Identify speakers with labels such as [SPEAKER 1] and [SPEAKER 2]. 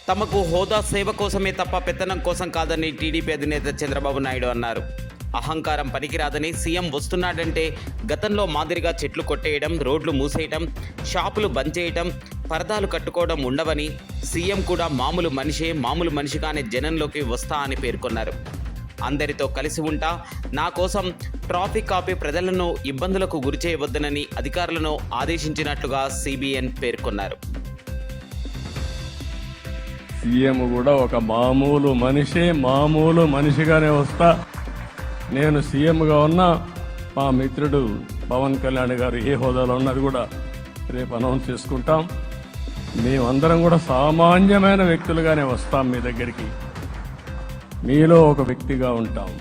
[SPEAKER 1] తమకు హోదా సేవ కోసమే తప్ప పెత్తనం కోసం కాదని టీడీపీ అధినేత చంద్రబాబు నాయుడు అన్నారు. అహంకారం పనికిరాదని సీఎం వస్తున్నాడంటే గతంలో మాదిరిగా చెట్లు కొట్టేయడం, రోడ్లు మూసేయటం, షాపులు బంద్ చేయటం, పరదాలు కట్టుకోవడం ఉండవని, సీఎం కూడా మామూలు మనిషిగానే జనంలోకి వస్తా అని పేర్కొన్నారు. అందరితో కలిసి ఉంటా, నా కోసం ట్రాఫిక్ ఆపి ప్రజలను ఇబ్బందులకు గురిచేయవద్దనని అధికారులను ఆదేశించినట్లుగా సిబిఎన్ పేర్కొన్నారు.
[SPEAKER 2] సీఎం కూడా ఒక మామూలు మనిషిగానే వస్తా. నేను సీఎంగా ఉన్నా మా మిత్రుడు పవన్ కళ్యాణ్ గారు ఏ హోదాలో ఉన్నది కూడా రేపు అనౌన్స్ చేసుకుంటాం. మేమందరం కూడా సామాన్యమైన వ్యక్తులుగానే వస్తాం మీ దగ్గరికి. మీలో ఒక వ్యక్తిగా ఉంటాం.